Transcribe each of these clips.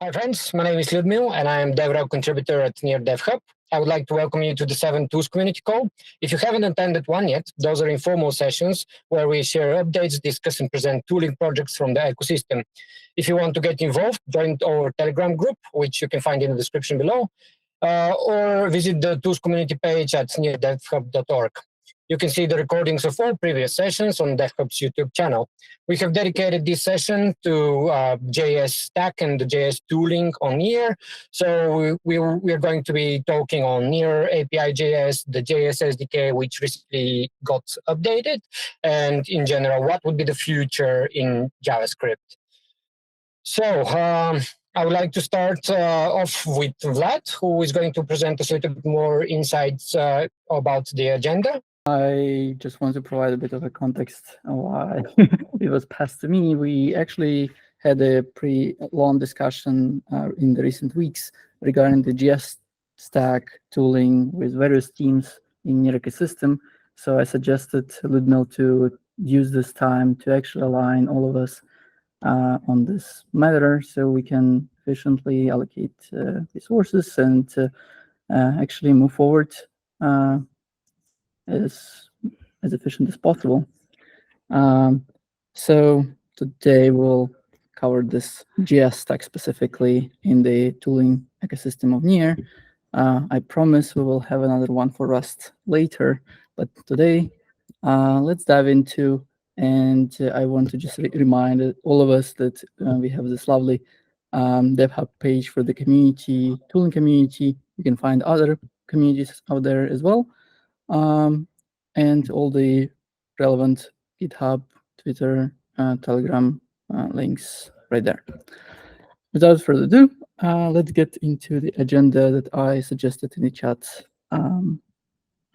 Hi friends, my name is Ludmil and I am DevHub contributor at NEAR-DevHub. I would like to welcome you to the 7 Tools community call. If you haven't attended one yet, those are informal sessions where we share updates, discuss and present tooling projects from the ecosystem. If you want to get involved, join our Telegram group, which you can find in the description below, or visit the Tools community page at near-devhub.org. You can see the recordings of all previous sessions on DevHub's YouTube channel. We have dedicated this session to JS stack and the JS tooling on NEAR. So we are going to be talking on NEAR API.JS, the JS SDK, which recently got updated, and in general, what would be the future in JavaScript. So I would like to start off with Vlad, who is going to present us a little bit more insights about the agenda. I just want to provide a bit of a context on why it was passed to me. We actually had a pretty long discussion in the recent weeks regarding the JS stack tooling with various teams in NEAR ecosystem. So I suggested Ludmil to use this time to actually align all of us on this matter so we can efficiently allocate resources and actually move forward as efficient as possible. So today we'll cover this JS stack specifically in the tooling ecosystem of NEAR. I promise we will have another one for Rust later, but today let's dive into, and I want to just remind all of us that we have this lovely DevHub page for the community, tooling community. You can find other communities out there as well. And all the relevant GitHub, Twitter, Telegram links right there. Without further ado, let's get into the agenda that I suggested in the chat. And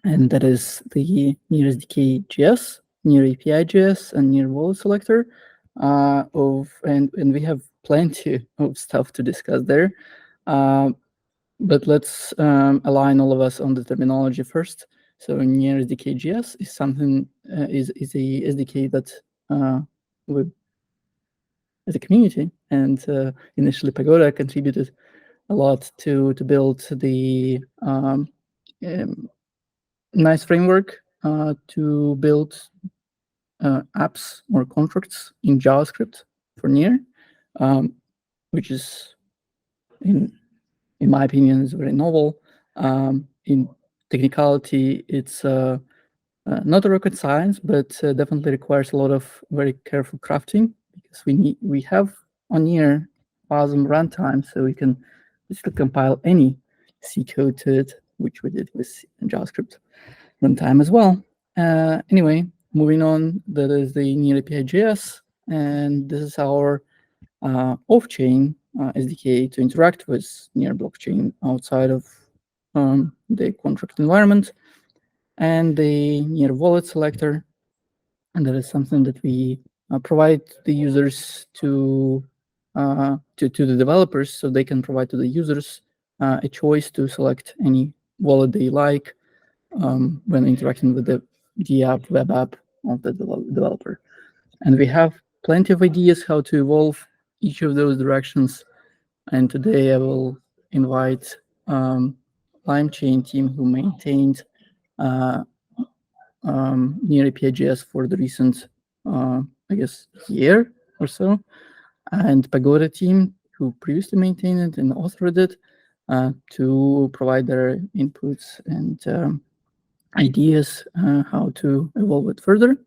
that is the NEAR-SDK-JS, NEAR API.JS, and NEAR Wallet-Selector. And we have plenty of stuff to discuss there. But let's align all of us on the terminology first. So NEAR-SDK-JS is something is a SDK that we, as a community, and initially Pagoda contributed a lot to build the nice framework to build apps or contracts in JavaScript for NEAR, which is in my opinion, is very novel. In technicality, it's not a rocket science, but definitely requires a lot of very careful crafting because we have on NEAR Wasm runtime, so we can basically compile any C code to it, which we did with JavaScript runtime as well. Anyway, moving on, that is the NEAR API.JS, and this is our off-chain SDK to interact with NEAR blockchain outside of the contract environment, and the NEAR Wallet-Selector, and that is something that we provide the users to the developers, so they can provide to the users a choice to select any wallet they like when interacting with the app, web app of the developer. And we have plenty of ideas how to evolve each of those directions. And today I will invite LimeChain team who maintained NEAR API.JS for the recent, I guess, year or so, and Pagoda team who previously maintained it and authored it to provide their inputs and ideas how to evolve it further.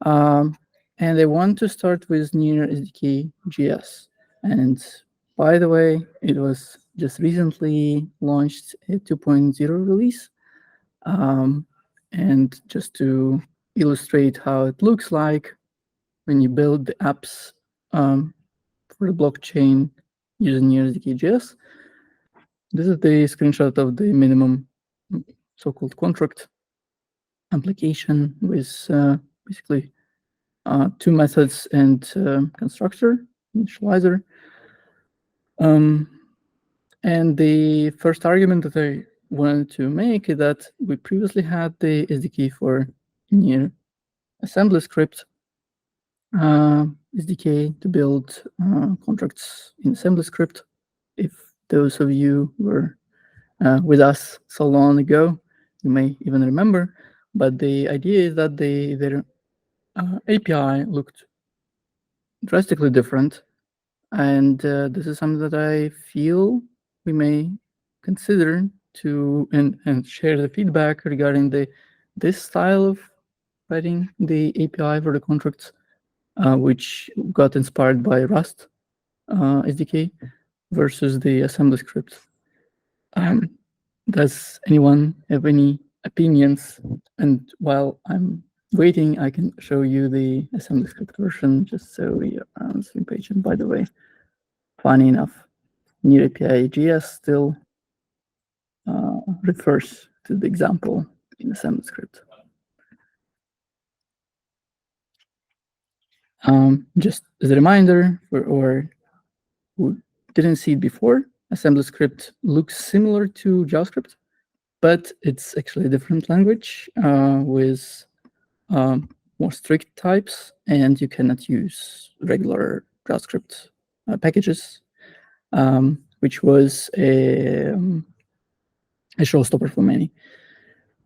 And I want to start with NEAR SDK-JS. And by the way, it was just recently launched a 2.0 release. And just to illustrate how it looks like when you build the apps for the blockchain using NEAR SDK-JS, this is the screenshot of the minimum so-called contract application with basically two methods and constructor, initializer. And the first argument that I wanted to make is that we previously had the SDK for NEAR assembly script SDK to build contracts in assembly script if those of you were with us so long ago, you may even remember. But the idea is that their API looked drastically different, and this is something that I feel we may consider to and share the feedback regarding this style of writing the API for the contracts, which got inspired by Rust SDK versus the assembly script. Does anyone have any opinions? And while I'm waiting, I can show you the assembly script version just so we are on the same page. And by the way, funny enough, NEAR-SDK-JS still refers to the example in assembly script. Just as a reminder, for who didn't see it before, assembly script looks similar to JavaScript, but it's actually a different language with more strict types, and you cannot use regular JavaScript packages, which was a showstopper for many.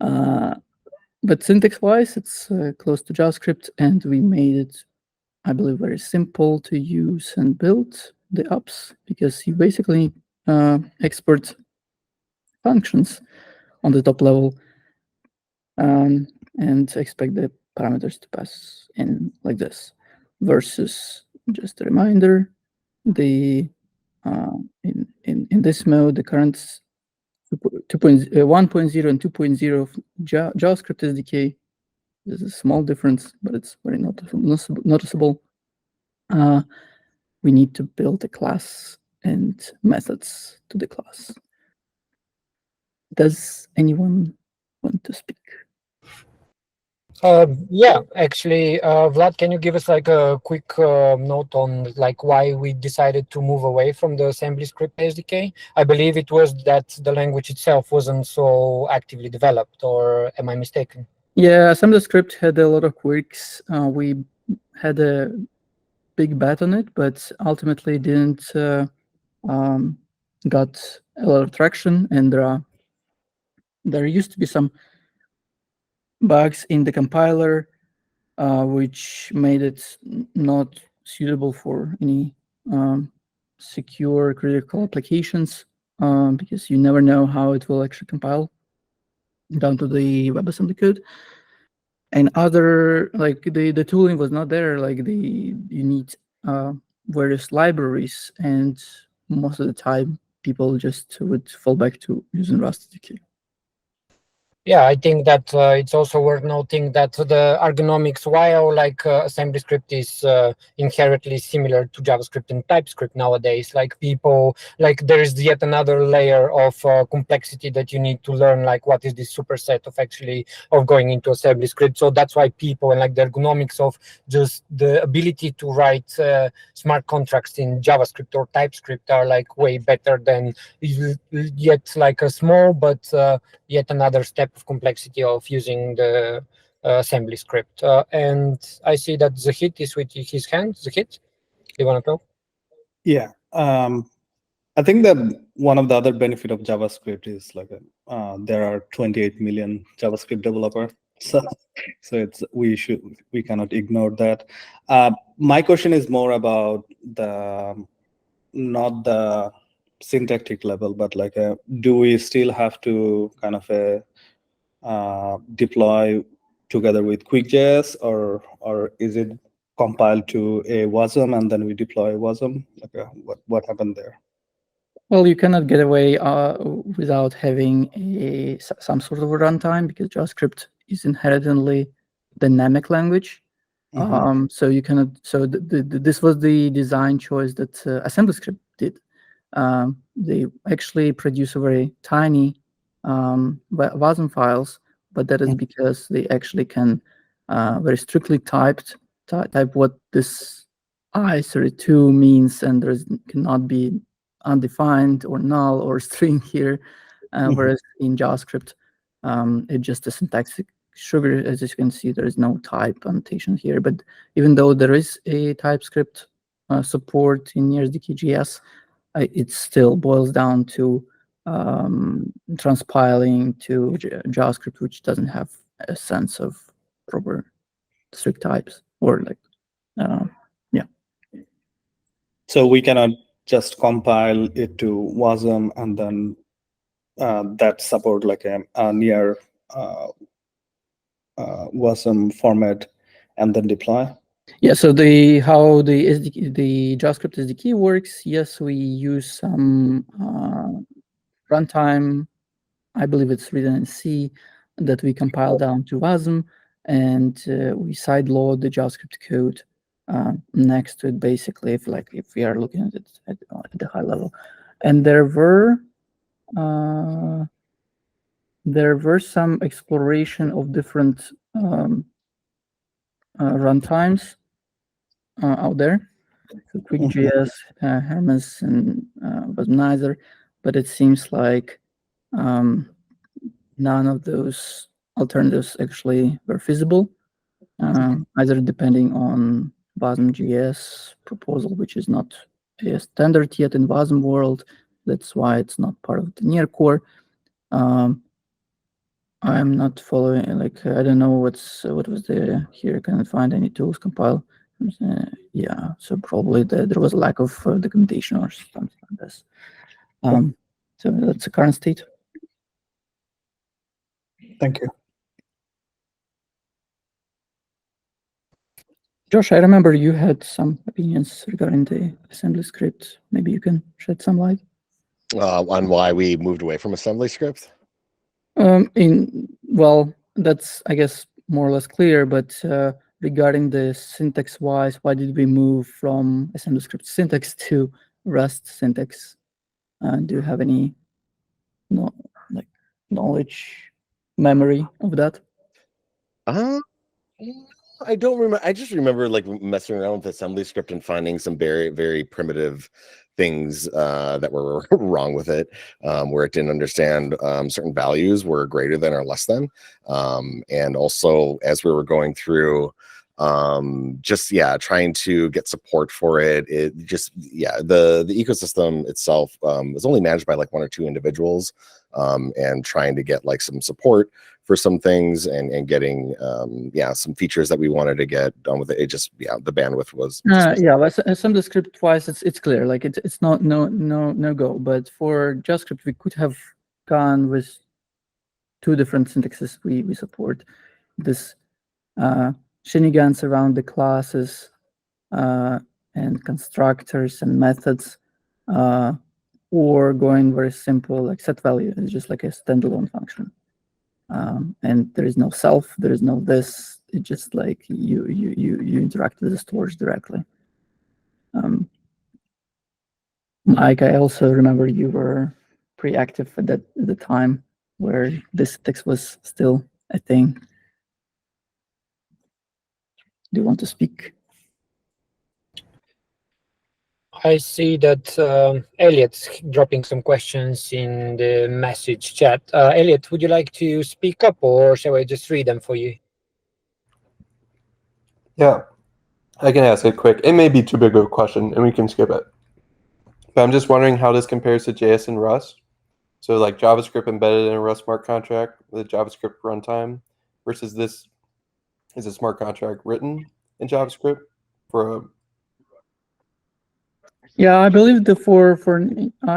But syntax-wise, it's close to JavaScript, and we made it, I believe, very simple to use and build the apps, because you basically export functions on the top level and expect the parameters to pass in like this. Versus, just a reminder, the in this mode, the current 1.0 and 2.0 of JavaScript SDK. There's a small difference, but it's very noticeable. We need to build a class and methods to the class. Does anyone want to speak? Yeah, actually, Vlad, can you give us like a quick note on like why we decided to move away from the assembly script SDK? I believe it was that the language itself wasn't so actively developed, or am I mistaken? Yeah, assembly script had a lot of quirks. We had a big bet on it, but ultimately didn't got a lot of traction, and there used to be some bugs in the compiler, which made it not suitable for any secure critical applications, because you never know how it will actually compile down to the WebAssembly code. And other, like the tooling was not there. Like you need various libraries, and most of the time people just would fall back to using Rust SDK. Yeah, I think that it's also worth noting that the ergonomics, while like assembly script is inherently similar to JavaScript and TypeScript nowadays, like people, like there is yet another layer of complexity that you need to learn, like what is this superset of actually of going into assembly script. So that's why people, and like the ergonomics of just the ability to write smart contracts in JavaScript or TypeScript are like way better than yet like a small but yet another step of complexity of using the assembly script. And I see that Zahid is with his hand. Zahid, do you want to talk? Yeah. I think that one of the other benefit of JavaScript is like there are 28 million JavaScript developers. So we cannot ignore that. My question is more about not the syntactic level, but like do we still have to kind of deploy together with QuickJS, or is it compiled to a WASM and then we deploy WASM? Like what happened there? Well, you cannot get away without having some sort of a runtime, because JavaScript is inherently dynamic language. Mm-hmm. So you cannot. So this was the design choice that AssemblyScript did. They actually produce a very tiny WASM files, but that is because they actually can very strictly type what this I32 means, and there cannot be undefined or null or string here, whereas in JavaScript, it's just a syntactic sugar. As you can see, there is no type annotation here. But even though there is a TypeScript support in NEAR-SDK-JS, it still boils down to transpiling to JavaScript, which doesn't have a sense of proper strict types, or like, yeah. So we cannot just compile it to WASM and then that support like a near WASM format and then deploy. Yeah, so how the JavaScript SDK works, yes, we use some runtime, I believe it's written in C, that we compile down to WASM, and we sideload the JavaScript code next to it, basically, if we are looking at it at the high level. And there were some exploration of different runtimes out there. So QuickJS, Hermes, and Wasmnizer, but it seems like none of those alternatives actually were feasible, either depending on Wasm.js proposal, which is not a standard yet in Wasm world. That's why it's not part of the NEAR core. I'm not following, like, I don't know what was the, here, can I find any tools compile? Yeah, so probably there was a lack of documentation or something like this. So that's the current state. Thank you. Josh, I remember you had some opinions regarding the assembly script. Maybe you can shed some light. On why we moved away from assembly script? Well, that's, I guess, more or less clear, but regarding the syntax-wise, why did we move from assembly script syntax to Rust syntax? Do you have any knowledge, memory of that? I don't remember. I just remember like messing around with assembly script and finding some very, very primitive things that were wrong with it, where it didn't understand certain values were greater than or less than. And also, as we were going through trying to get support for it, the ecosystem itself was only managed by like 1 or 2 individuals, and trying to get like some support for some things and getting some features that we wanted to get done with it. The bandwidth was assembly script wise, it's clear, like it's not no go, but for JavaScript we could have gone with 2 different syntaxes we support. This shenanigans around the classes and constructors and methods, or going very simple, like set value is just like a standalone function, and there is no self, there is no this. It's just like you interact with the storage directly. Mike, I also remember you were pretty active at the time where this syntax was still a thing. Do you want to speak? I see that Elliot's dropping some questions in the message chat. Elliot, would you like to speak up, or shall I just read them for you? Yeah, I can ask it quick. It may be too big of a question, and we can skip it. But I'm just wondering how this compares to JS and Rust. So like JavaScript embedded in a Rust smart contract with a JavaScript runtime versus this is a smart contract written in JavaScript for a... Yeah, I believe I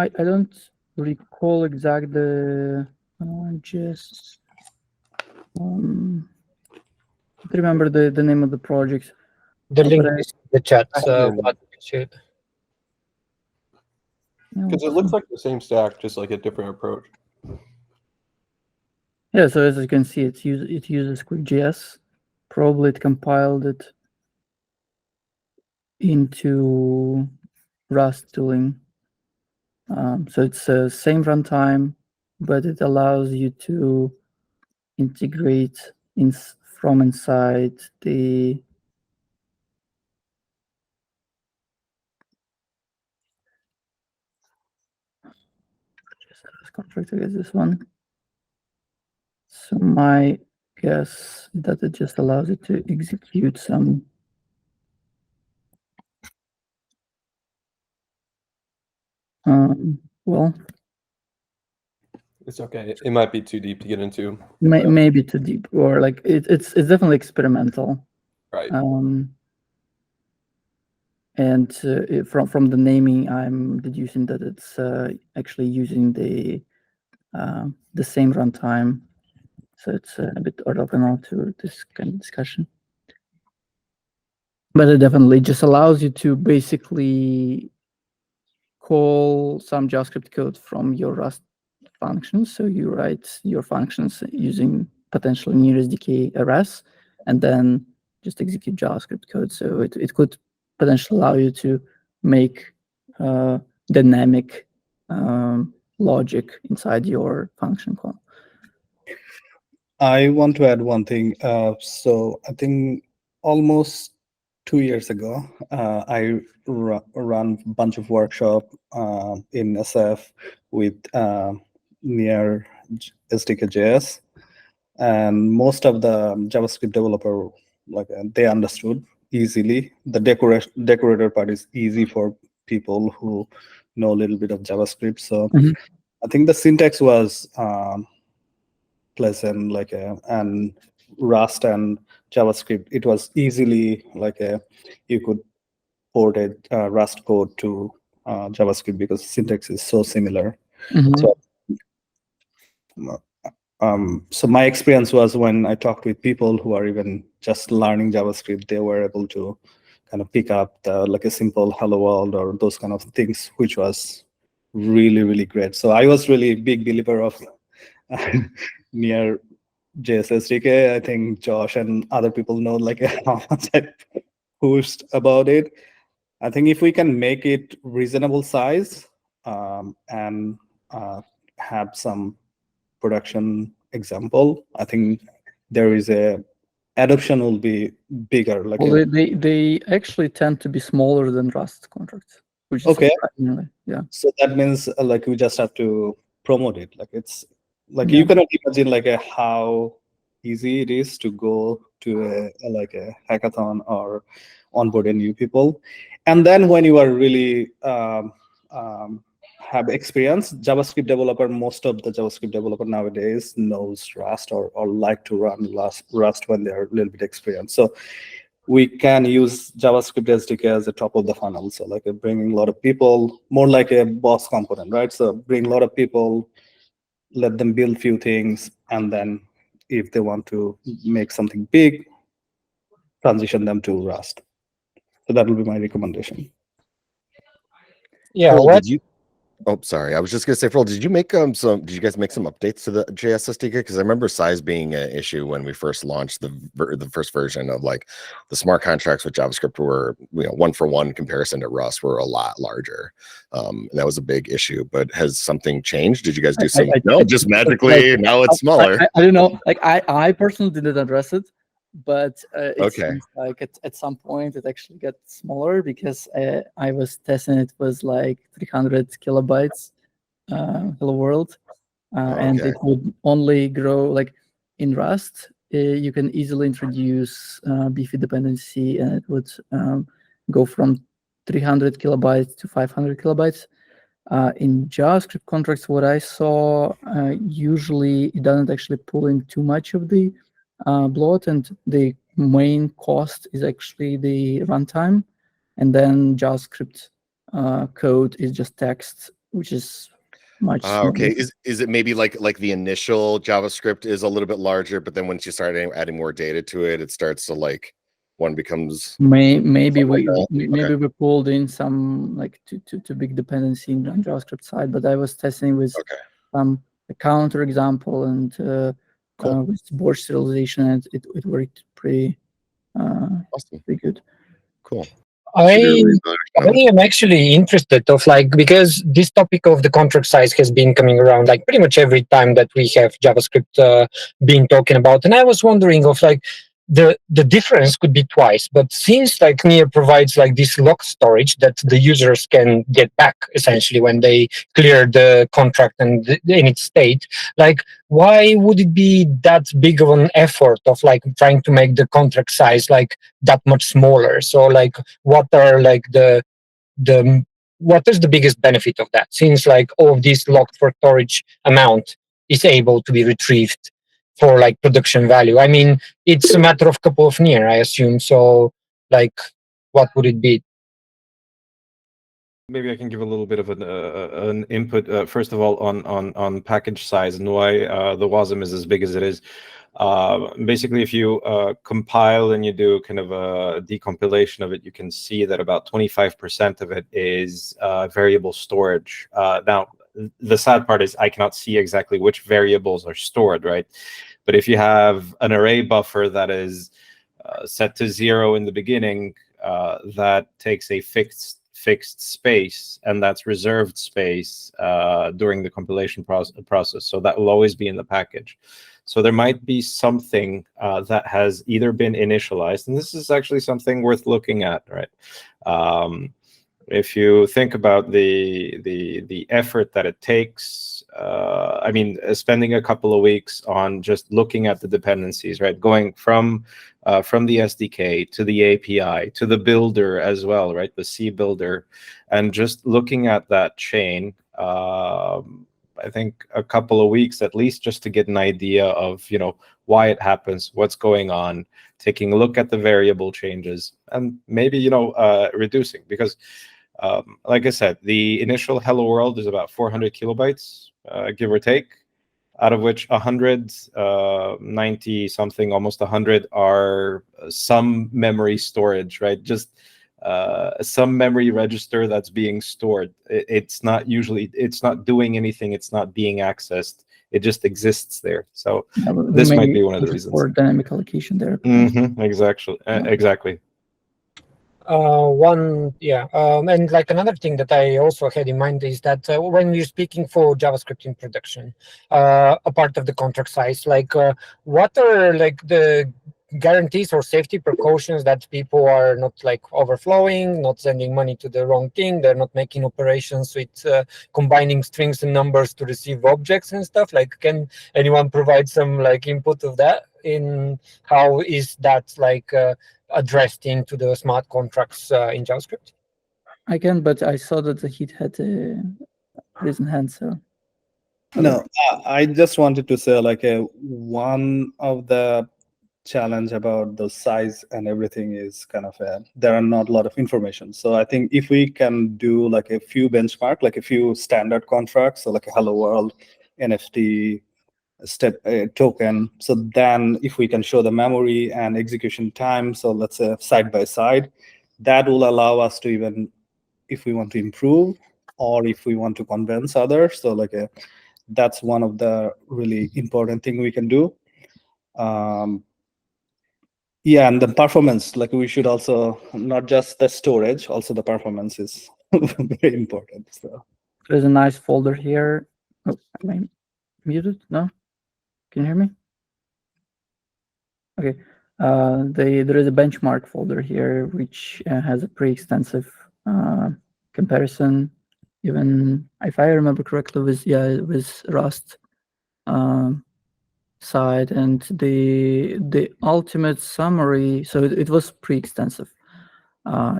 don't recall exact the just remember the name of the project. The link is in the chat. Because it looks like the same stack, just like a different approach. Yeah, so as you can see, it uses QuickJS. Probably it compiled it into Rust tooling. So it's the same runtime, but it allows you to integrate from inside the contract. I guess this one. So my guess that it just allows it to execute some Well, It's okay. It might be too deep to get into. maybe too deep, or like it's definitely experimental. Right. And from the naming, I'm deducing that it's actually using the same runtime, so it's a bit orthogonal to this kind of discussion. But it definitely just allows you to basically call some JavaScript code from your Rust functions. So you write your functions using potentially NEAR-SDK-JS, and then just execute JavaScript code. So it could potentially allow you to make dynamic logic inside your function call. I want to add one thing. So I think almost 2 years ago, I ran a bunch of workshop in SF with NEAR-SDK-JS, and most of the JavaScript developer, like they understood easily. The decorator part is easy for people who know a little bit of JavaScript. So I think the syntax was pleasant, like and Rust and JavaScript, it was easily like you could port a Rust code to JavaScript because syntax is so similar. So my experience was when I talked with people who are even just learning JavaScript, they were able to kind of pick up like a simple hello world or those kind of things, which was really, really great. So I was really a big believer of NEAR-JS SDK. I think Josh and other people know like how much I pushed about it. I think if we can make it reasonable size and have some production example, I think there is a adoption will be bigger. Like well, they actually tend to be smaller than Rust contracts, which is okay. Yeah. So that means like we just have to promote it. Like it's like you cannot imagine like how easy it is to go to like a hackathon or onboard a new people, and then when you are really have experience, JavaScript developer, most of the JavaScript developer nowadays knows Rust or like to run Rust when they're a little bit experienced. So we can use JavaScript SDK as a top of the funnel. So like bringing a lot of people, more like a boss component, right? So bring a lot of people, let them build few things, and then if they want to make something big, transition them to Rust. So that will be my recommendation. Yeah. Phil, did you? Oh, sorry. I was just gonna say, Phil, did you make Did you guys make some updates to the JS SDK? Because I remember size being an issue when we first launched the first version of like the smart contracts with JavaScript were 1-for-1 comparison to Rust were a lot larger, and that was a big issue. But has something changed? Did you guys do some? No, just magically now it's smaller. I don't know. Like I personally didn't address it, but it seems like at some point it actually got smaller because I was testing it was like 300 kilobytes hello world, and it would only grow like in Rust. You can easily introduce beefy dependency, and it would go from 300 kilobytes to 500 kilobytes. In JavaScript contracts, what I saw, usually it doesn't actually pull in too much of the bloat, and the main cost is actually the runtime, and then JavaScript code is just text, which is much smaller. Okay, is it maybe like the initial JavaScript is a little bit larger, but then once you start adding more data to it, it starts to like one becomes maybe we pulled in some like too big dependency on JavaScript side, but I was testing with a counter example and with board serialization, and it worked pretty awesome. Pretty good. Cool. I am actually interested of like, because this topic of the contract size has been coming around like pretty much every time that we have JavaScript being talking about, and I was wondering of like the difference could be twice, but since like NEAR provides like this locked storage that the users can get back essentially when they clear the contract and in its state, like why would it be that big of an effort of like trying to make the contract size like that much smaller? So like what are like the what is the biggest benefit of that? Since like all of this locked for storage amount is able to be retrieved for like production value. I mean, it's a matter of couple of NEAR, I assume. So like, what would it be? Maybe I can give a little bit of an input. First of all, on package size and why the WASM is as big as it is. Basically, if you compile and you do kind of a decompilation of it, you can see that about 25% of it is variable storage. Now, the sad part is I cannot see exactly which variables are stored, right? But if you have an array buffer that is set to 0 in the beginning, that takes a fixed space, and that's reserved space during the compilation process. So that will always be in the package. So there might be something that has either been initialized, and this is actually something worth looking at, right? If you think about the effort that it takes, I mean, spending a couple of weeks on just looking at the dependencies, right? Going from the SDK to the API to the builder as well, right? The C builder, and just looking at that chain, I think a couple of weeks at least, just to get an idea of, you know, why it happens, what's going on, taking a look at the variable changes, and maybe, you know, reducing, because like I said, the initial hello world is about 400 kilobytes, give or take, out of which 90 something, almost 100 are some memory storage, right? Just some memory register that's being stored. It's not doing anything. It's not being accessed. It just exists there. So this might be one of the reasons. For dynamic allocation there. Exactly. Exactly. And like another thing that I also had in mind is that when we're speaking for JavaScript in production, a part of the contract size, like what are like the guarantees or safety precautions that people are not like overflowing, not sending money to the wrong thing, they're not making operations with combining strings and numbers to receive objects and stuff? Like, can anyone provide some like input of that in how is that like addressed into the smart contracts in JavaScript? I can, but I saw that the Heat had a risen hand, so. No, I just wanted to say like one of the challenge about the size and everything is kind of there are not a lot of information. So I think if we can do like a few benchmark, like a few standard contracts, so like a hello world, NFT, step token. So then if we can show the memory and execution time, so let's say side by side, that will allow us to even, if we want to improve or if we want to convince others. So like that's one of the really important thing we can do. Yeah, and the performance, like we should also, not just the storage, also the performance is very important. So there's a nice folder here. Oh, am I muted? No? Can you hear me? Okay. There is a benchmark folder here, which has a pretty extensive comparison. Even if I remember correctly, it was Rust side, and the ultimate summary. So it was pretty extensive.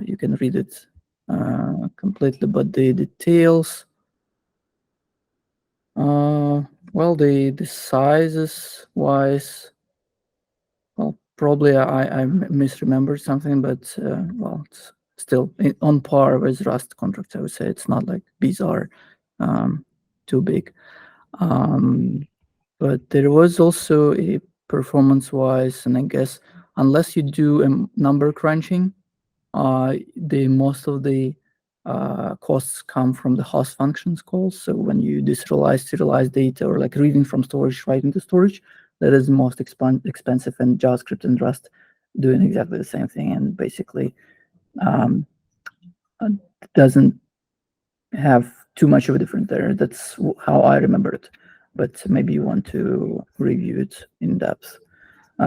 You can read it completely, but the details. Well, the sizes wise, well, probably I misremembered something, but well, it's still on par with Rust contracts. I would say it's not like bizarre, too big. But there was also a performance-wise, and I guess unless you do number crunching, most of the costs come from the host functions calls. So when you serialize data, or like reading from storage right into storage, that is the most expensive, and JavaScript and Rust doing exactly the same thing, and basically doesn't have too much of a difference there. That's how I remember it. But maybe you want to review it in depth.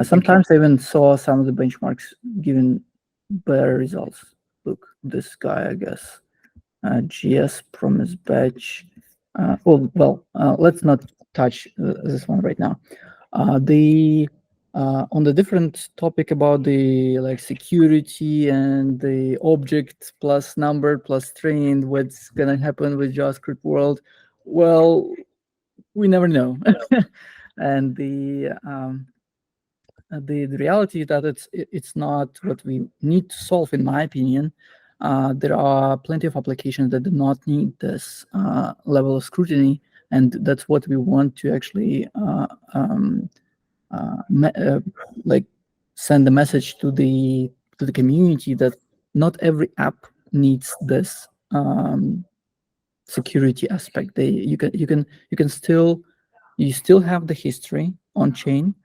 Sometimes I even saw some of the benchmarks giving better results. Look, this guy, I guess, GS promise batch. Let's not touch this one right now. The On the different topic about the like security and the object plus number plus string, what's gonna happen with JavaScript world? Well, we never know. And the reality is that it's not what we need to solve, in my opinion. There are plenty of applications that do not need this level of scrutiny, and that's what we want to actually like send a message to the community that not every app needs this security aspect. You still have the history on chain.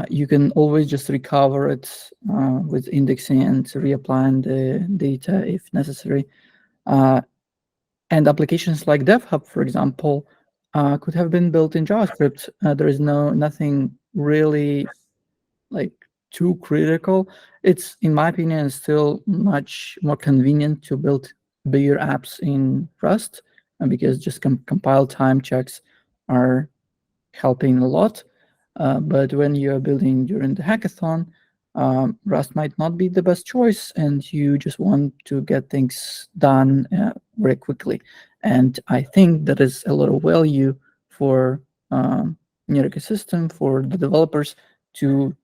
You can always just recover it with indexing and reapplying the data if necessary. And applications like DevHub, for example, could have been built in JavaScript. There is nothing really like too critical. It's, in my opinion, still much more convenient to build bigger apps in Rust, because just compile time checks are helping a lot. But when you are building during the hackathon, Rust might not be the best choice, and you just want to get things done very quickly. And I think that is a lot of value for NEAR ecosystem, for the developers to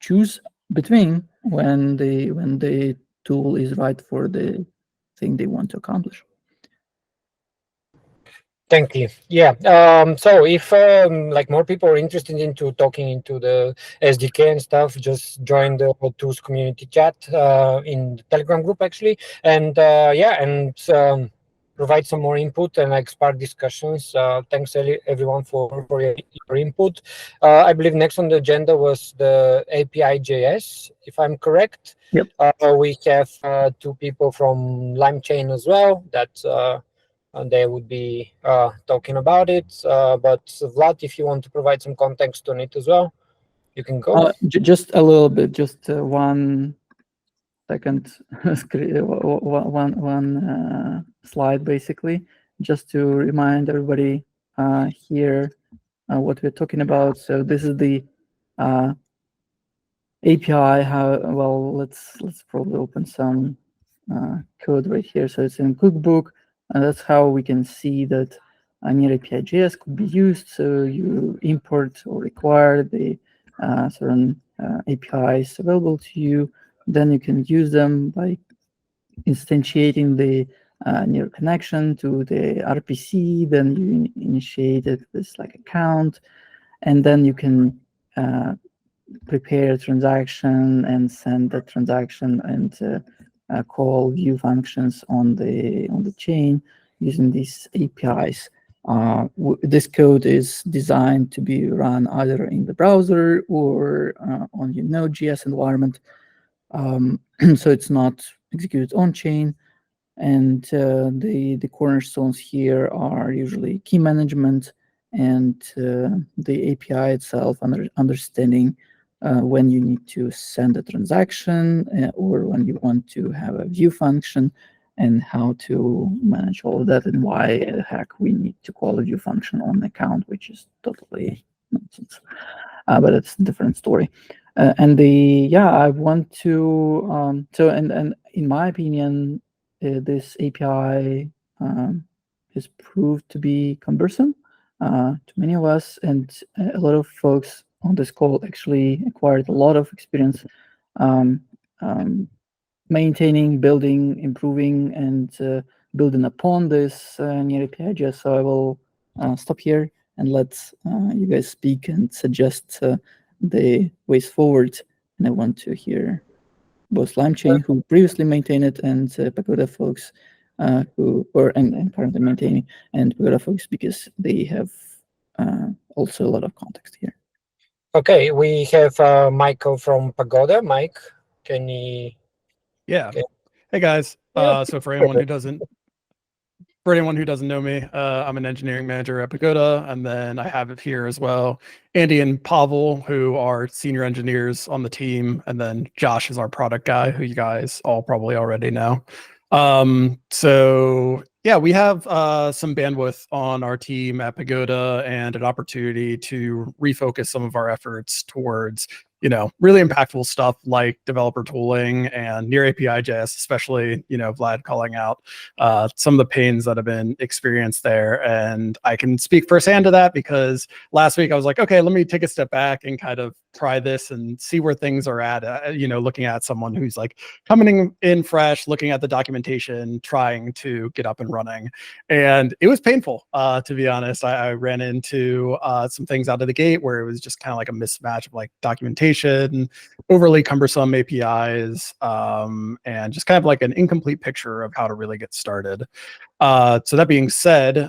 choose between when the tool is right for the thing they want to accomplish. Thank you. Yeah. So if like more people are interested into talking into the SDK and stuff, just join the tools community chat in the Telegram group actually, and yeah, and provide some more input and like spark discussions. Thanks everyone for your input. I believe next on the agenda was the API.js, if I'm correct. Yep. We have two people from LimeChain as well that. And they would be talking about it. But Vlad, if you want to provide some context on it as well, you can go. Just a little bit, just 1 second, one slide, basically, just to remind everybody here what we're talking about. So this is the API. Well, let's probably open some code right here. So it's in cookbook. And that's how we can see that NEAR API.js could be used. So you import or require the certain APIs available to you. Then you can use them by instantiating the NEAR connection to the RPC. Then you initiate this like account, and then you can prepare a transaction and send the transaction and call view functions on the chain using these APIs. This code is designed to be run either in the browser or on your Node.js environment, so it's not executed on chain. And the cornerstones here are usually key management and the API itself, understanding when you need to send a transaction or when you want to have a view function, and how to manage all of that, and why the heck we need to call a view function on an account, which is totally nonsense. But it's a different story. I want to and in my opinion, this API has proved to be cumbersome to many of us, and a lot of folks on this call actually acquired a lot of experience maintaining, building, improving, and building upon this NEAR API.js. So I will stop here and let you guys speak and suggest the ways forward. And I want to hear both LimeChain, who previously maintained it, and Pagoda folks who are and currently maintaining, and Pagoda folks, because they have also a lot of context here. Okay, we have Michael from Pagoda. Mike, can you? Yeah. Okay. Hey guys. Yeah. So for anyone who doesn't know me, I'm an engineering manager at Pagoda, and then I have it here as well Andy and Pavel, who are senior engineers on the team, and then Josh is our product guy, who you guys all probably already know. So Yeah, we have some bandwidth on our team at Pagoda and an opportunity to refocus some of our efforts towards, really impactful stuff like developer tooling and NEAR-API-JS, especially, Vlad calling out some of the pains that have been experienced there. And I can speak firsthand to that because last week I was like, okay, let me take a step back and kind of try this and see where things are at, looking at someone who's like coming in fresh, looking at the documentation, trying to get up and running. And it was painful, to be honest. I ran into some things out of the gate where it was just kind of like a mismatch of like documentation, overly cumbersome APIs, and just kind of like an incomplete picture of how to really get started. So that being said,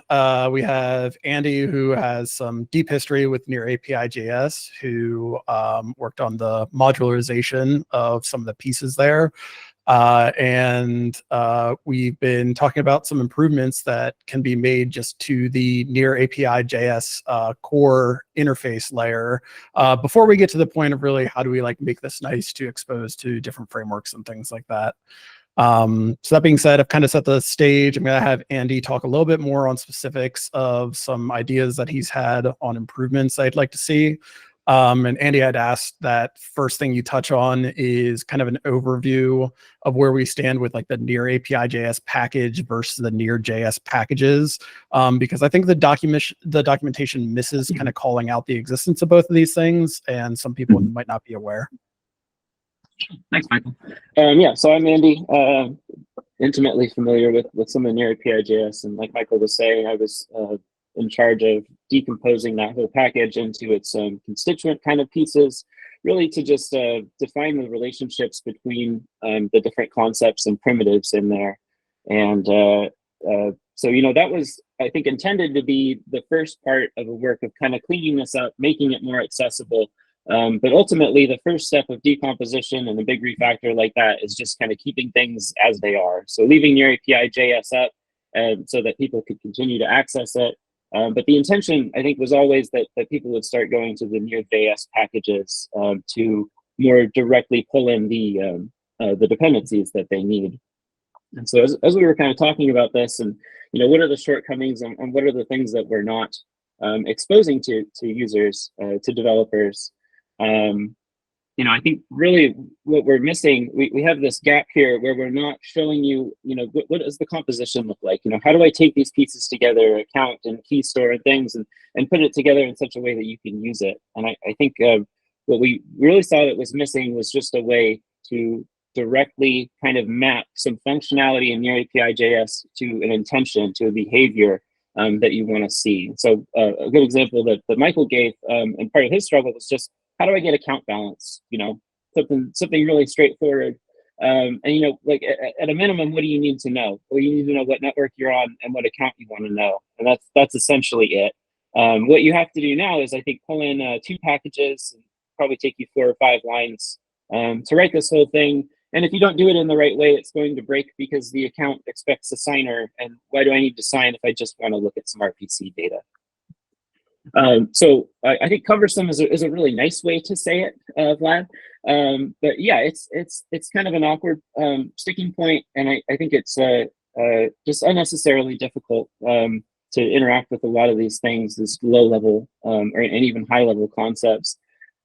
we have Andy, who has some deep history with NEAR-API-JS, who worked on the modularization of some of the pieces there. And we've been talking about some improvements that can be made just to the NEAR-API-JS core interface layer before we get to the point of really how do we like make this nice to expose to different frameworks and things like that. So that being said, I've kind of set the stage. I'm going to have Andy talk a little bit more on specifics of some ideas that he's had on improvements I'd like to see. And Andy had asked that first thing you touch on is kind of an overview of where we stand with like the NEAR-API-JS package versus the NEAR-JS packages, because I think the documentation misses kind of calling out the existence of both of these things, and some people might not be aware. Thanks, Michael. Yeah, so I'm Andy, intimately familiar with some of NEAR-API-JS, and like Michael was saying, I was in charge of decomposing that whole package into its constituent kind of pieces, really to just define the relationships between the different concepts and primitives in there. And so, that was, I think, intended to be the first part of a work of kind of cleaning this up, making it more accessible. But ultimately, the first step of decomposition and a big refactor like that is just kind of keeping things as they are. So leaving NEAR-API-JS up so that people could continue to access it. But the intention, I think, was always that people would start going to the NEAR-JS packages to more directly pull in the dependencies that they need. And so as we were kind of talking about this and, what are the shortcomings and what are the things that we're not exposing to users, to developers, I think really what we're missing, we have this gap here where we're not showing you, what does the composition look like? How do I take these pieces together, account and key store and things, and put it together in such a way that you can use it? And I think what we really saw that was missing was just a way to directly kind of map some functionality in NEAR-API-JS to an intention, to a behavior that you want to see. So a good example that Michael gave, and part of his struggle was just, how do I get account balance? Something really straightforward. And like at a minimum, what do you need to know? Well, you need to know what network you're on and what account you want to know, and that's essentially it. What you have to do now is, I think, pull in 2 packages, and probably take you 4 or 5 lines to write this whole thing. And if you don't do it in the right way, it's going to break because the account expects a signer. And why do I need to sign if I just want to look at some RPC data? So I think cumbersome is a really nice way to say it, Vlad. But yeah, it's kind of an awkward sticking point, and I think it's just unnecessarily difficult to interact with a lot of these things, this low level and even high level concepts.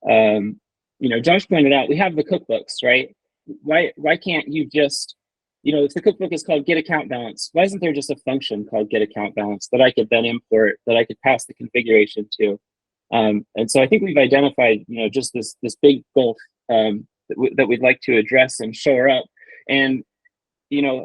Josh pointed out we have the cookbooks, right? Why can't you just, if the cookbook is called get account balance, why isn't there just a function called get account balance that I could then import, that I could pass the configuration to? And so I think we've identified, just this big gulf that we'd like to address and shore up. And,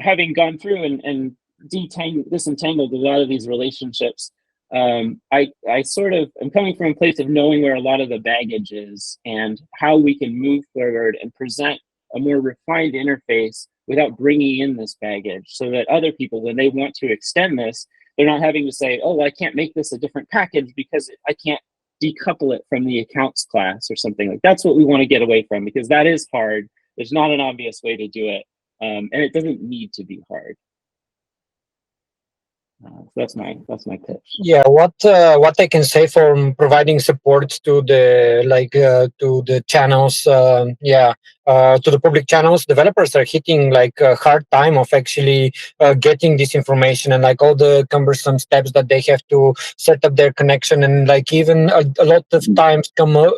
having gone through and disentangled a lot of these relationships, I sort of am coming from a place of knowing where a lot of the baggage is and how we can move forward and present a more refined interface without bringing in this baggage, so that other people, when they want to extend this, they're not having to say, oh, I can't make this a different package because I can't decouple it from the accounts class or something. Like, that's what we want to get away from, because that is hard. There's not an obvious way to do it, and it doesn't need to be hard. So that's my pitch. Yeah, what I can say from providing support to the to the channels. Yeah, to the public channels, developers are hitting like a hard time of actually getting this information, and like all the cumbersome steps that they have to set up their connection, and like even a lot of times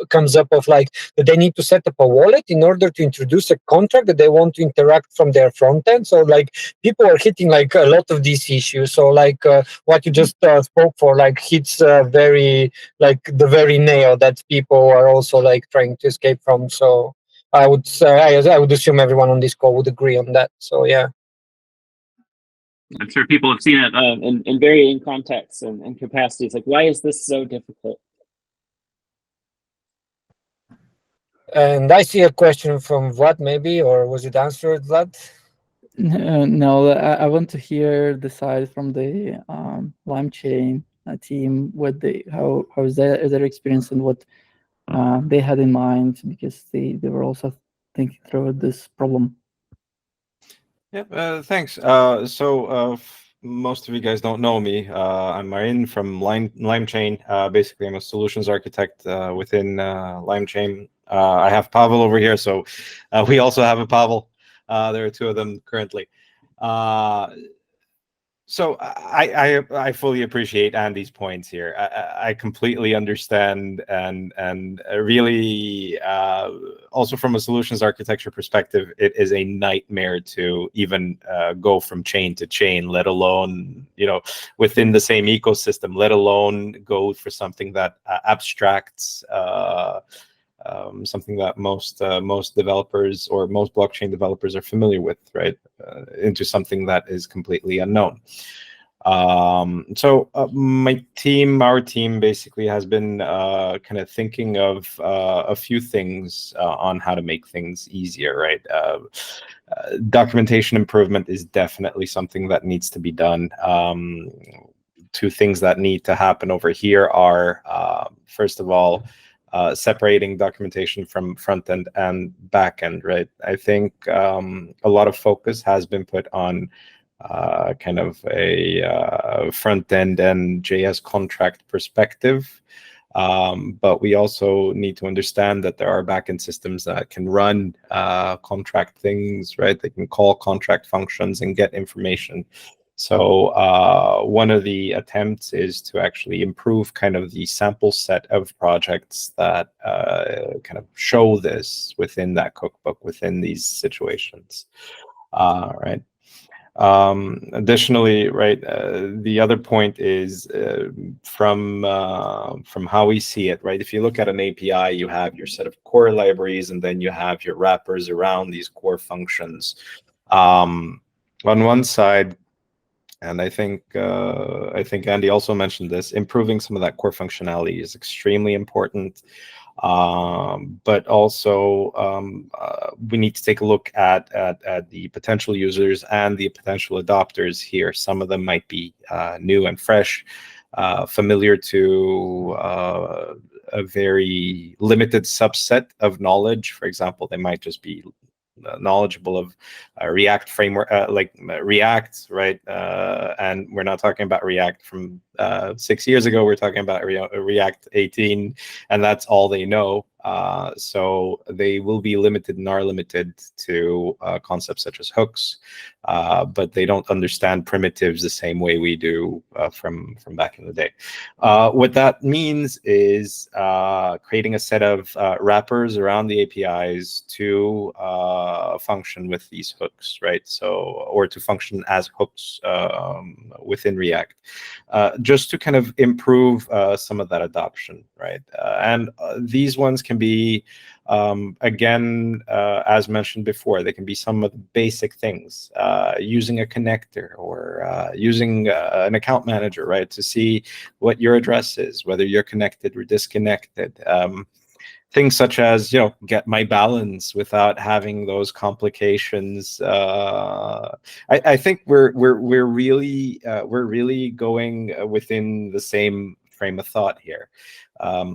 comes up of like that they need to set up a wallet in order to introduce a contract that they want to interact from their front end. So like people are hitting like a lot of these issues. So like what you just spoke for like hits very like the very nail that people are also like trying to escape from. So I would I would assume everyone on this call would agree on that. So yeah. I'm sure people have seen it in varying contexts and capacities. Like, why is this so difficult? And I see a question from Vlad, maybe, or was it answered, Vlad? No, I want to hear the side from the LimeChain team, what they how is their experience and what they had in mind, because they were also thinking through this problem. Yeah, thanks. Most of you guys don't know me. I'm Marin from LimeChain. Basically, I'm a solutions architect within LimeChain. I have Pavel over here, so we also have a Pavel. There are two of them currently. So I fully appreciate Andy's points here. I completely understand, and really also from a solutions architecture perspective, it is a nightmare to even go from chain to chain, let alone within the same ecosystem, let alone go for something that abstracts something that most developers or most blockchain developers are familiar with, right? Into something that is completely unknown. Our team basically has been kind of thinking of a few things on how to make things easier, right? Documentation improvement is definitely something that needs to be done. Two things that need to happen over here are, first of all, separating documentation from front end and back end, right? I think a lot of focus has been put on kind of a front end and JS contract perspective. But we also need to understand that there are backend systems that can run contract things, right? They can call contract functions and get information. So one of the attempts is to actually improve kind of the sample set of projects that kind of show this within that cookbook, within these situations, right? Additionally, right, the other point is from how we see it, right? If you look at an API, you have your set of core libraries, and then you have your wrappers around these core functions. On one side, and I think Andy also mentioned this, improving some of that core functionality is extremely important. But also we need to take a look at the potential users and the potential adopters here. Some of them might be new and fresh, familiar to a very limited subset of knowledge. For example, they might just be knowledgeable of React framework, like React, right? And we're not talking about React from 6 years ago. We're talking about React 18, and that's all they know. So they will be limited and are limited to concepts such as hooks, but they don't understand primitives the same way we do from back in the day. What that means is creating a set of wrappers around the APIs to function with these hooks, right? So, or to function as hooks within React, just to kind of improve some of that adoption, right? And these ones can be, again, as mentioned before, they can be some of the basic things, using a connector or using an account manager, right, to see what your address is, whether you're connected or disconnected. Things such as, get my balance without having those complications. I think we're really going within the same frame of thought here.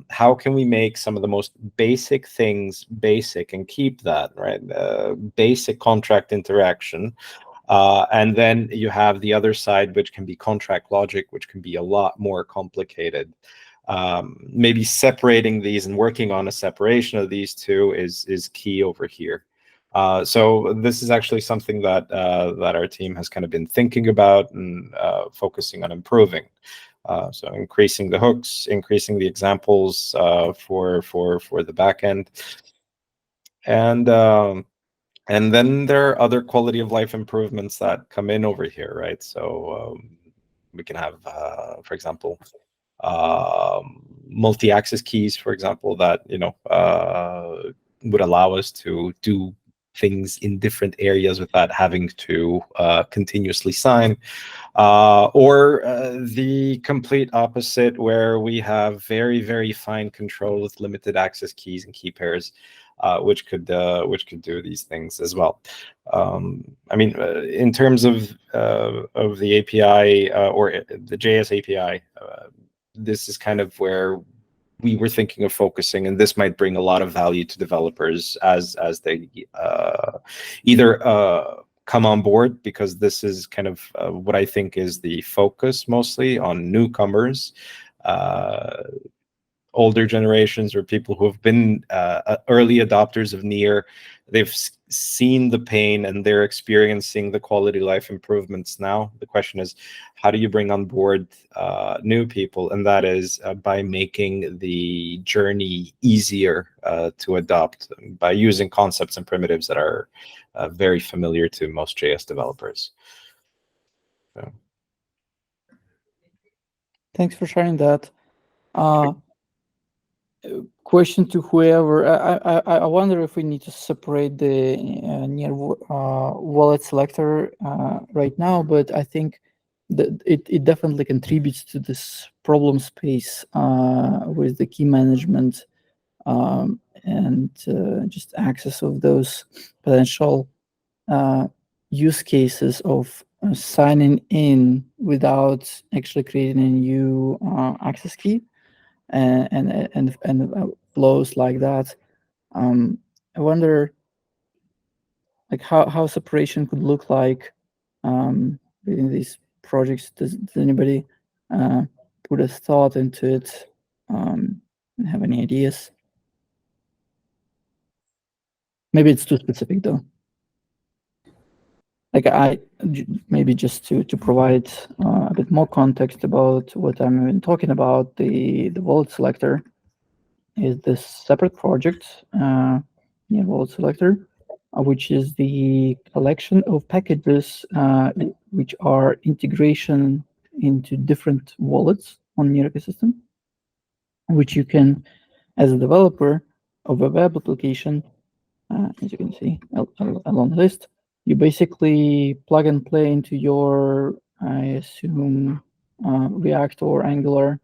How can we make some of the most basic things basic and keep that, right? Basic contract interaction. And then you have the other side, which can be contract logic, which can be a lot more complicated. Maybe separating these and working on a separation of these two is key over here. So this is actually something that that our team has kind of been thinking about and focusing on improving. So increasing the hooks, increasing the examples for the backend, and then there are other quality of life improvements that come in over here, right? So we can have, for example, multi-access keys, for example, that would allow us to do things in different areas without having to continuously sign, or the complete opposite, where we have very, very fine control with limited access keys and key pairs, which could do these things as well. I mean, in terms of the API or the JS API, this is kind of where we were thinking of focusing, and this might bring a lot of value to developers as they either come on board, because this is kind of what I think is the focus mostly on newcomers, older generations, or people who have been early adopters of NEAR. They've seen the pain and they're experiencing the quality of life improvements now. The question is, how do you bring on board new people? And that is by making the journey easier to adopt, by using concepts and primitives that are very familiar to most JS developers. So. Thanks for sharing that. Question to whoever. I wonder if we need to separate the NEAR Wallet-Selector right now, but I think that it definitely contributes to this problem space with the key management and just access of those potential use cases of signing in without actually creating a new access key. And flows like that. I wonder, like, how separation could look like within these projects. Does anybody put a thought into it and have any ideas? Maybe it's too specific though. Like maybe just to provide a bit more context about what I'm talking about, the Wallet-Selector is this separate project, Wallet-Selector, which is the collection of packages which are integration into different wallets on NEAR ecosystem, which you can, as a developer of a web application, as you can see along the list, you basically plug and play into your, I assume, React or Angular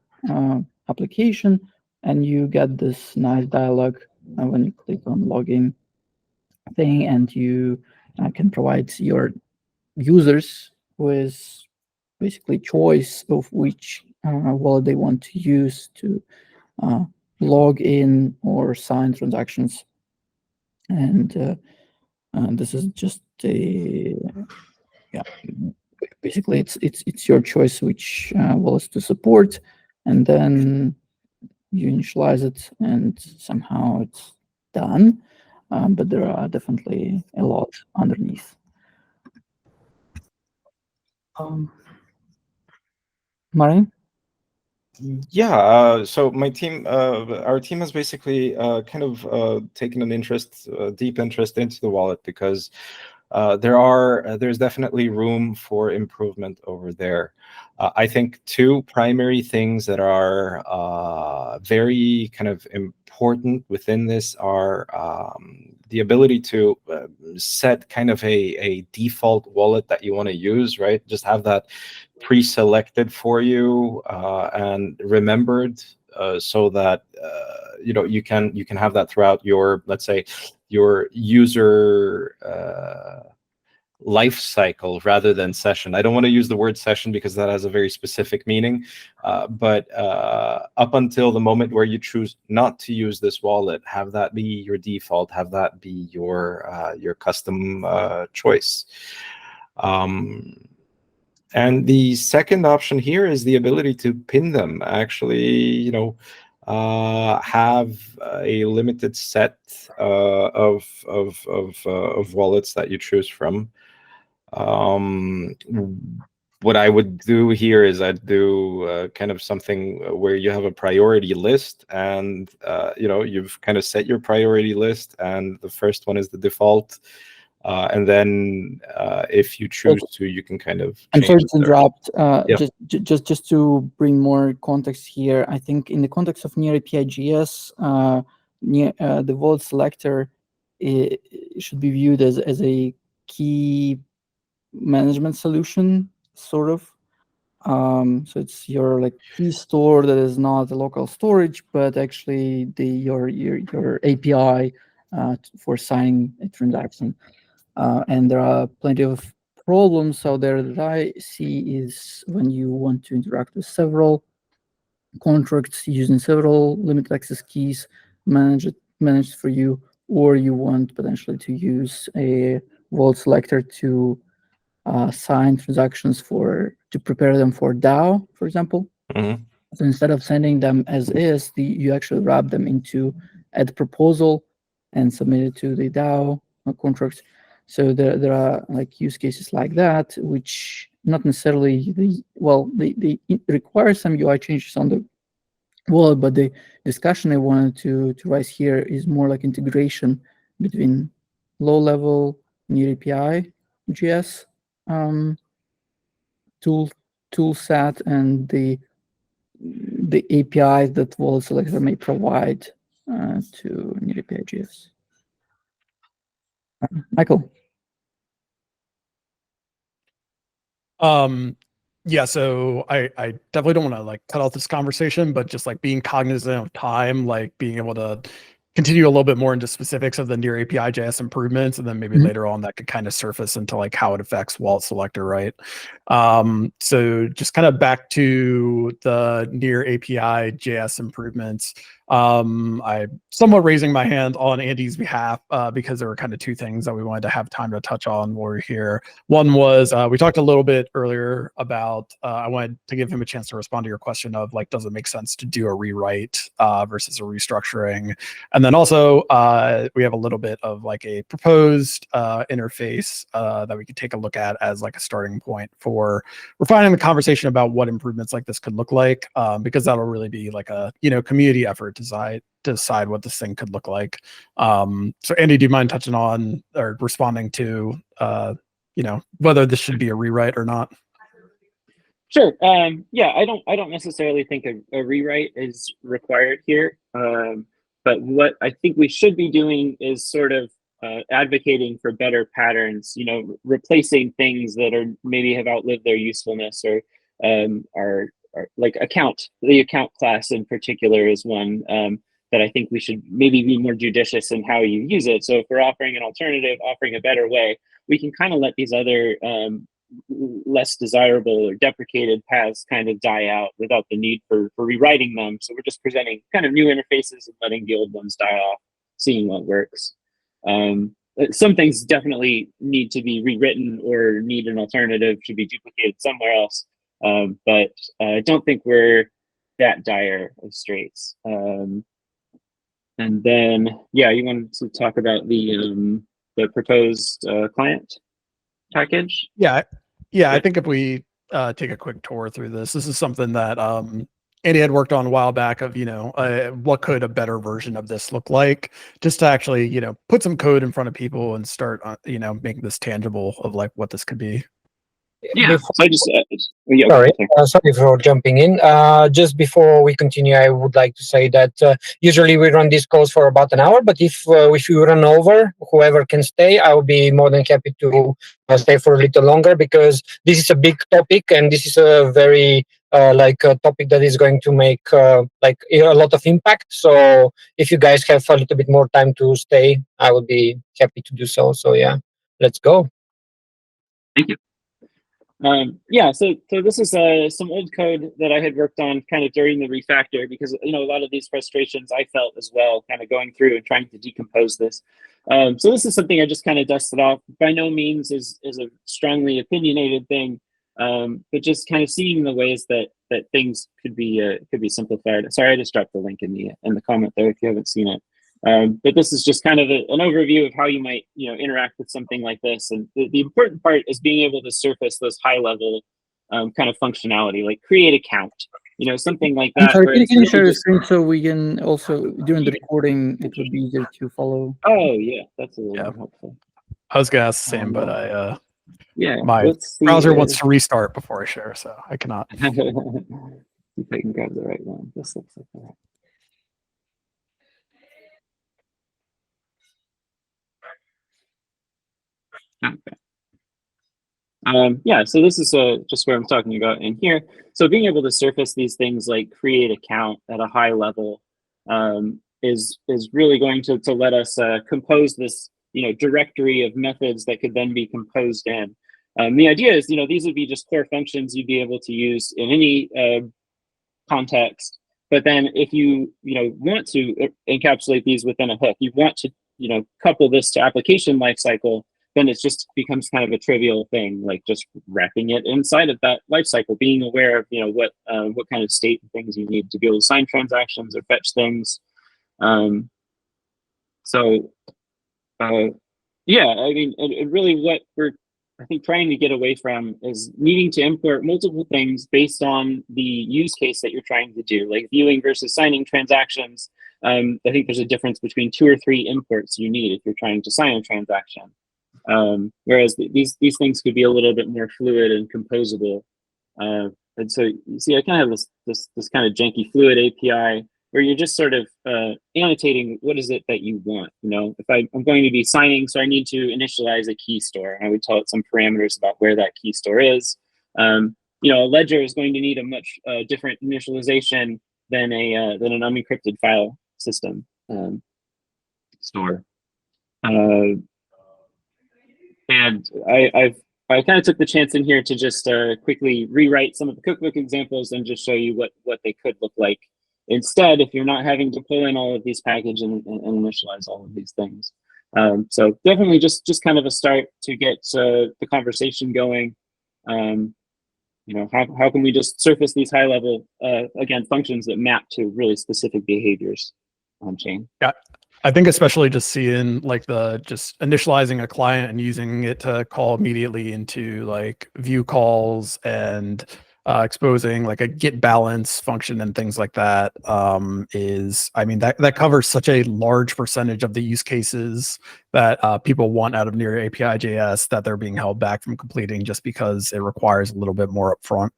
application, and you get this nice dialog when you click on login thing, and you can provide your users with basically choice of which wallet they want to use to log in or sign transactions. And this is just basically it's your choice which wallets to support, and then you initialize it and somehow it's done. But there are definitely a lot underneath. Marin? Yeah, so my team, our team has basically kind of taken an interest, deep interest into the wallet, because there's definitely room for improvement over there. I think two primary things that are very kind of important within this are the ability to set kind of a default wallet that you want to use, right? Just have that pre-selected for you and remembered, so that you can have that throughout your, let's say, your user life cycle rather than session. I don't want to use the word session because that has a very specific meaning, but up until the moment where you choose not to use this wallet, have that be your default, have that be your custom choice. And the second option here is the ability to pin them. Actually, have a limited set of wallets that you choose from. What I would do here is I'd do kind of something where you have a priority list, and you've kind of set your priority list, and the first one is the default, and then if you choose to, you can kind of I'm sorry to interrupt. Yeah. Just to bring more context here, I think in the context of NEAR-API-JS, the Wallet-Selector should be viewed as a key management solution, sort of. So it's your key store that is not a local storage, but actually your API for signing a transaction. And there are plenty of problems out there that I see is when you want to interact with several contracts using several limited access keys managed for you, or you want potentially to use a Wallet-Selector to sign transactions to prepare them for DAO, for example. Mm-hmm. So instead of sending them as is, you actually wrap them into add proposal and submit it to the DAO contracts. So there are use cases like that, which not necessarily they require some UI changes on the wallet, but the discussion I wanted to raise here is more like integration between low-level NEAR-API JS tool set and the APIs that Wallet-Selector may provide to NEAR-API JS. Michael. Yeah, so I definitely don't want to cut off this conversation, but just being cognizant of time, being able to continue a little bit more into specifics of the NEAR-API JS improvements, and then maybe later on that could kind of surface into how it affects Wallet-Selector, right? So just kind of back to the NEAR-API JS improvements. I'm somewhat raising my hand on Andy's behalf because there were kind of two things that we wanted to have time to touch on while we're here. One was we talked a little bit earlier about I wanted to give him a chance to respond to your question of does it make sense to do a rewrite versus a restructuring? And then also we have a little bit of a proposed interface that we could take a look at as a starting point for refining the conversation about what improvements like this could look like, because that'll really be a community effort to decide what this thing could look like. So Andy, do you mind touching on or responding to whether this should be a rewrite or not? Sure. Yeah, I don't necessarily think a rewrite is required here. But what I think we should be doing is sort of advocating for better patterns, replacing things that are maybe have outlived their usefulness, or are the account class in particular is one that I think we should maybe be more judicious in how you use it. So if we're offering an alternative, offering a better way, we can kind of let these other less desirable or deprecated paths kind of die out without the need for rewriting them. So we're just presenting kind of new interfaces and letting the old ones die off, seeing what works. Some things definitely need to be rewritten or need an alternative to be duplicated somewhere else. But I don't think we're that dire of straits. And then, yeah, you wanted to talk about the proposed client package? Yeah, I think if we take a quick tour through this is something that Andy had worked on a while back of, what could a better version of this look like, just to actually, put some code in front of people and start, making this tangible of what this could be. Yeah, so I just sorry for jumping in. Just before we continue, I would like to say that usually we run these calls for about an hour, but if you run over, whoever can stay, I will be more than happy to stay for a little longer, because this is a big topic and this is a very a topic that is going to make a lot of impact. So if you guys have a little bit more time to stay, I would be happy to do so. So yeah, let's go. Thank you. Yeah, so this is some old code that I had worked on kind of during the refactor, because a lot of these frustrations I felt as well, kind of going through and trying to decompose this. So this is something I just kind of dusted off. By no means is a strongly opinionated thing, but just kind of seeing the ways that that things could be simplified. Sorry, I just dropped the link in the comment there if you haven't seen it. But this is just kind of an overview of how you might interact with something like this. And the important part is being able to surface those high level kind of functionality, like create account, something like that. I'm sorry, can you share the screen so we can also, during the recording, it would be easier to follow? Oh yeah, that's a little more helpful. I was gonna ask the same, but my let's see, browser wants to restart before I share, so I cannot. See if I can grab the right one. This looks like the right. Okay. Yeah, so this is just what I'm talking about in here. So being able to surface these things like create account at a high level is really going to let us compose this directory of methods that could then be composed in. The idea is these would be just core functions you'd be able to use in any context. But then if you want to encapsulate these within a hook, you want to couple this to application lifecycle, then it just becomes kind of a trivial thing, like just wrapping it inside of that lifecycle, being aware of what kind of state and things you need to be able to sign transactions or fetch things. Yeah, I mean, and really what we're I think trying to get away from is needing to import multiple things based on the use case that you're trying to do, like viewing versus signing transactions. I think there's a difference between 2 or 3 imports you need if you're trying to sign a transaction. Whereas these things could be a little bit more fluid and composable. And so you see, I kind of have this kind of janky fluid API where you're just sort of annotating what is it that you want. If I'm going to be signing, so I need to initialize a key store, and I would tell it some parameters about where that key store is. A ledger is going to need a much different initialization than an unencrypted file system store. And I kind of took the chance in here to just quickly rewrite some of the cookbook examples and just show you what they could look like instead if you're not having to pull in all of these packages and initialize all of these things. So definitely just kind of a start to get the conversation going. How can we just surface these high level, again, functions that map to really specific behaviors on chain? Yeah. I think especially just seeing like just initializing a client and using it to call immediately into like view calls and exposing like a get balance function and things like that that covers such a large percentage of the use cases that people want out of NEAR-API-JS that they're being held back from completing just because it requires a little bit more upfront.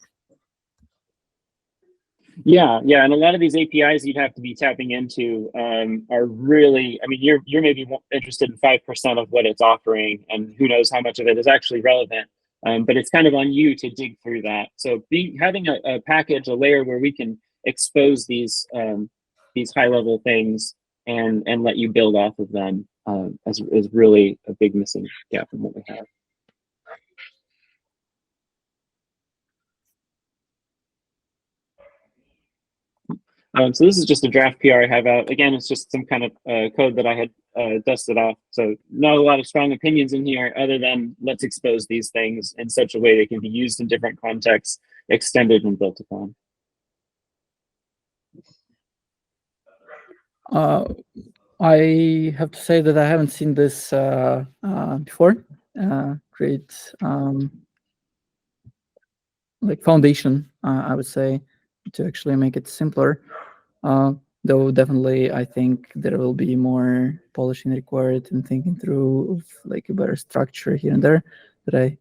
Yeah, and a lot of these APIs you'd have to be tapping into are really, you're maybe interested in 5% of what it's offering, and who knows how much of it is actually relevant. But it's kind of on you to dig through that. So having a package, a layer where we can expose these high level things and let you build off of them is really a big missing gap in what we have. So this is just a draft PR I have out. Again, it's just some kind of code that I had dusted off. So not a lot of strong opinions in here other than let's expose these things in such a way they can be used in different contexts, extended and built upon. I have to say that I haven't seen this before. Great like foundation, I would say, to actually make it simpler. Though definitely I think there will be more polishing required and thinking through of like a better structure here and there that I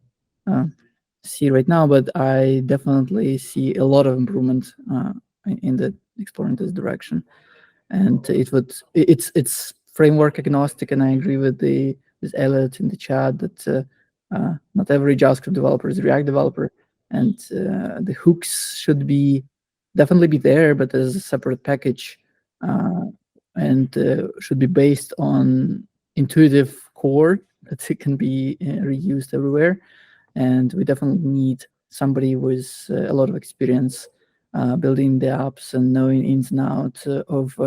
see right now, but I definitely see a lot of improvement in exploring this direction. And it's framework agnostic, and I agree with Elliot in the chat that not every JavaScript developer is a React developer, and the hooks should definitely be there, but as a separate package, and should be based on intuitive core that it can be reused everywhere. And we definitely need somebody with a lot of experience building the apps and knowing ins and outs of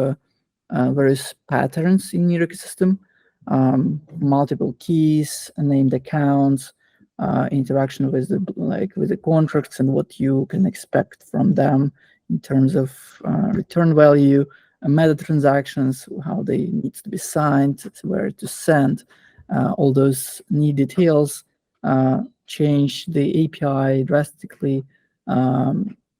various patterns in your ecosystem, multiple keys, named accounts, interaction with the contracts and what you can expect from them in terms of return value, meta transactions, how they need to be signed, where to send, all those neat details. Change the API drastically,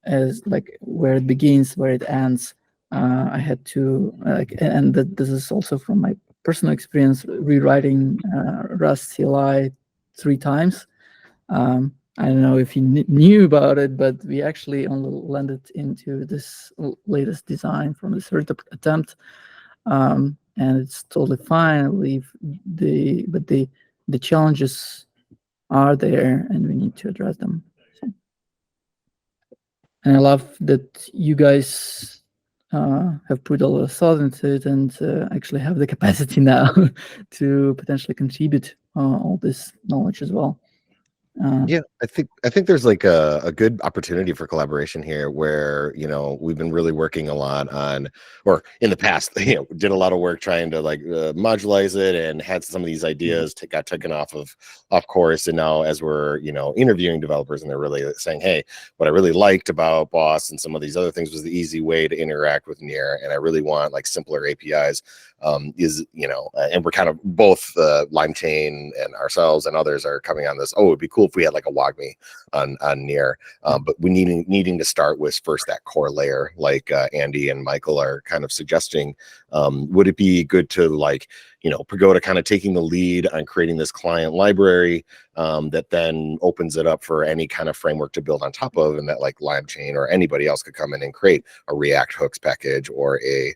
as like where it begins, where it ends. I had to and this is also from my personal experience, rewriting Rust CLI 3 times. I don't know if you knew about it, but we actually only landed into this latest design from the third attempt, and it's totally fine. I believe the challenges are there, and we need to address them. And I love that you guys have put a lot of thought into it and actually have the capacity now to potentially contribute all this knowledge as well. Yeah, I think there's like a good opportunity for collaboration here where, you know, we've been really working a lot on, or in the past, you know, did a lot of work trying to like modularize it and had some of these ideas got taken off course. And now as we're, you know, interviewing developers and they're really saying, hey, what I really liked about Boss and some of these other things was the easy way to interact with NEAR. And I really want like simpler APIs, is, you know, and we're kind of both LimeChain and ourselves and others are coming on this. Oh, it'd be cool if we had like a WAGMI on NEAR, but we needing to start with first that core layer, like Andy and Michael are kind of suggesting. Would it be good to, like, you know, Pagoda kind of taking the lead on creating this client library that then opens it up for any kind of framework to build on top of, and that like LimeChain or anybody else could come in and create a React hooks package or a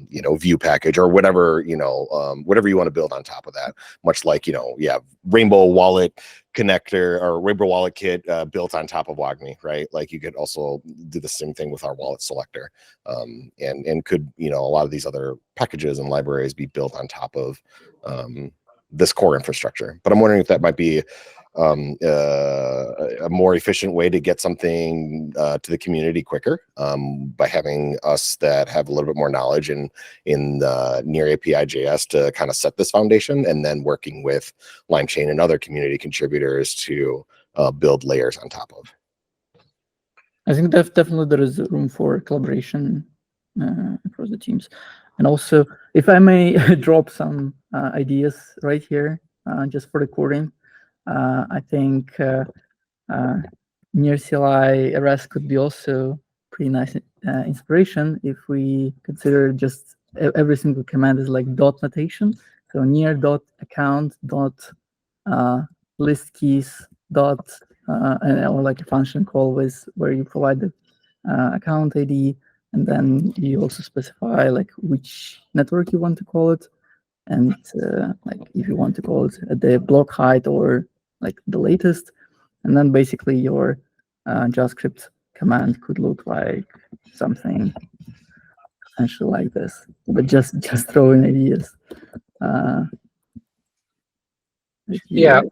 you know, Vue package or whatever, you know, whatever you want to build on top of that. Much like, you know, yeah, Rainbow Wallet connector or Rainbow Wallet kit built on top of WAGMI, right? Like you could also do the same thing with our Wallet-Selector, and could, you know, a lot of these other packages and libraries be built on top of this core infrastructure. But I'm wondering if that might be a more efficient way to get something to the community quicker, by having us that have a little bit more knowledge in the NEAR-API-JS to kind of set this foundation, and then working with LimeChain and other community contributors to build layers on top of. I think definitely there is room for collaboration across the teams. And also, if I may drop some ideas right here, just for recording, I think NEAR CLI REST could be also pretty nice inspiration if we consider just every single command is like dot notation. So NEAR.account list keys dot or like a function call with where you provide the account ID, and then you also specify like which network you want to call it, and like if you want to call it at the block height or like the latest, and then basically your JavaScript command could look like something essentially like this, but just throwing ideas. Yeah,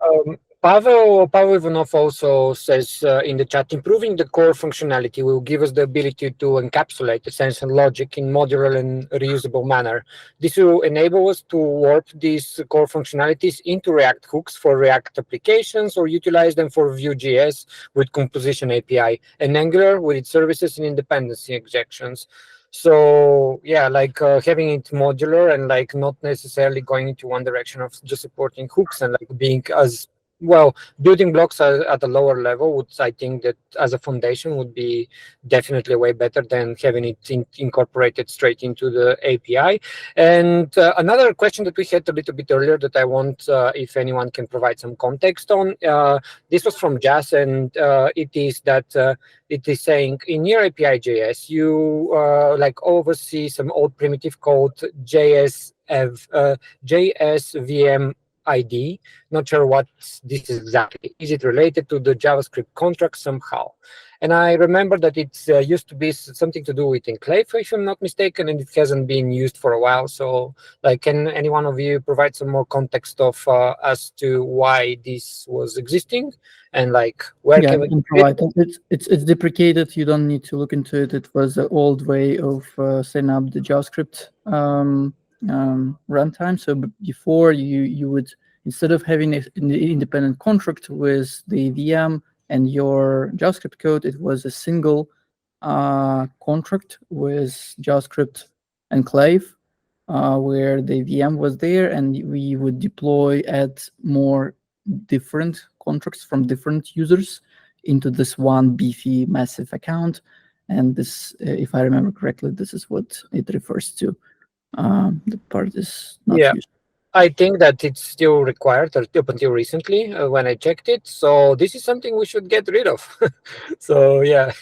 Pavel Ivanov also says in the chat, improving the core functionality will give us the ability to encapsulate the sense and logic in modular and reusable manner. This will enable us to warp these core functionalities into React hooks for React applications, or utilize them for Vue.js with Composition API, and Angular with its services and dependency injections. So yeah, like having it modular and like not necessarily going into one direction of just supporting hooks, and like being as well, building blocks at a lower level, would, I think that as a foundation would be definitely way better than having it incorporated straight into the API. And another question that we had a little bit earlier that I want, if anyone can provide some context on, this was from Jazz, and it is that it is saying in NEAR-API-JS, you like oversee some old primitive called JSVM ID. Not sure what this is exactly. Is it related to the JavaScript contract somehow? And I remember that it used to be something to do with Enclave, if I'm not mistaken, and it hasn't been used for a while. So, like, can any one of you provide some more context of as to why this was existing, and like where can we provide? It's deprecated. You don't need to look into it. It was the old way of setting up the JavaScript runtime. So before you would instead of having an independent contract with the VM and your JavaScript code, it was a single contract with JavaScript enclave, where the VM was there, and we would deploy add more different contracts from different users into this one beefy massive account. And this, if I remember correctly, this is what it refers to. The part is not used. I think that it's still required up until recently when I checked it. So this is something we should get rid of. So yeah.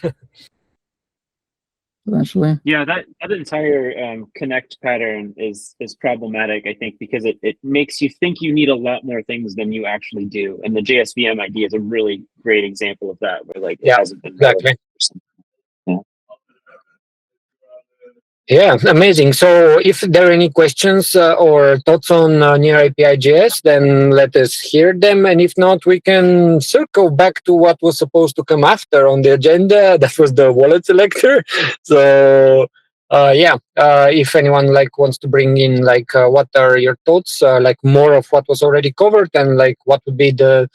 Eventually. Yeah, that entire connect pattern is problematic, I think, because it makes you think you need a lot more things than you actually do. And the JSVM idea is a really great example of that, where like it hasn't been exactly. Yeah. Yeah, amazing. So if there are any questions or thoughts on NEAR-API.js, then let us hear them. And if not, we can circle back to what was supposed to come after on the agenda. That was the Wallet-Selector. So if anyone wants to bring in what are your thoughts, more of what was already covered, and what would be the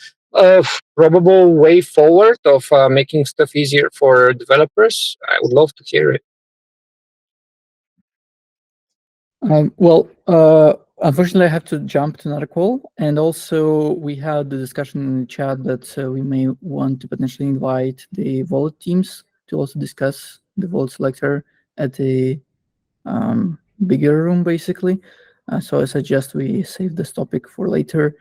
probable way forward of making stuff easier for developers, I would love to hear it. Unfortunately, I have to jump to another call. And also, we had the discussion in the chat that we may want to potentially invite the Wallet teams to also discuss the Wallet-Selector at a bigger room, basically. So I suggest we save this topic for later.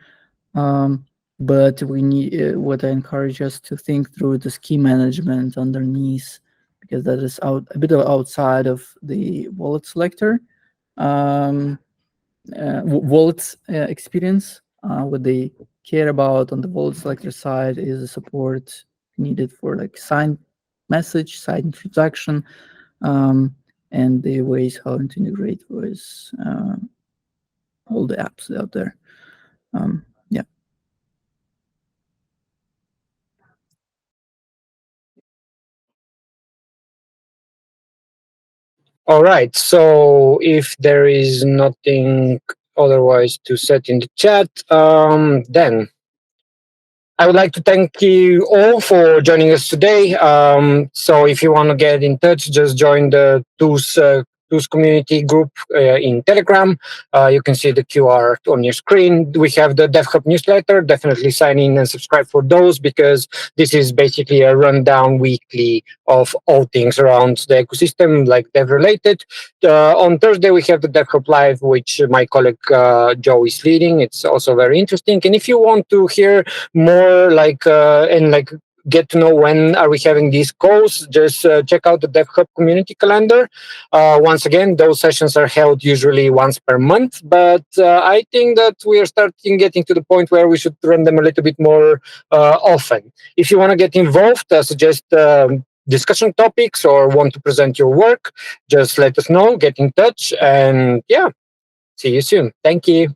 But we need what I encourage us to think through the scheme management underneath, because that is a bit outside of the Wallet-Selector. Wallet experience. What they care about on the Wallet-Selector side is the support needed for signed message, signed transaction, and the ways how to integrate with all the apps out there. Yeah. All right. So if there is nothing otherwise to set in the chat, then I would like to thank you all for joining us today. So if you want to get in touch, just join the TOOS community group in Telegram. You can see the QR on your screen. We have the DevHub newsletter. Definitely sign in and subscribe for those, because this is basically a rundown weekly of all things around the ecosystem, dev related. On Thursday, we have the DevHub Live, which my colleague Joe is leading. It's also very interesting. And if you want to hear more get to know when are we having these calls, just check out the DevHub community calendar. Once again, those sessions are held usually once per month, but I think that we are getting to the point where we should run them a little bit more often. If you want to get involved, suggest discussion topics or want to present your work, just let us know, get in touch, and see you soon. Thank you.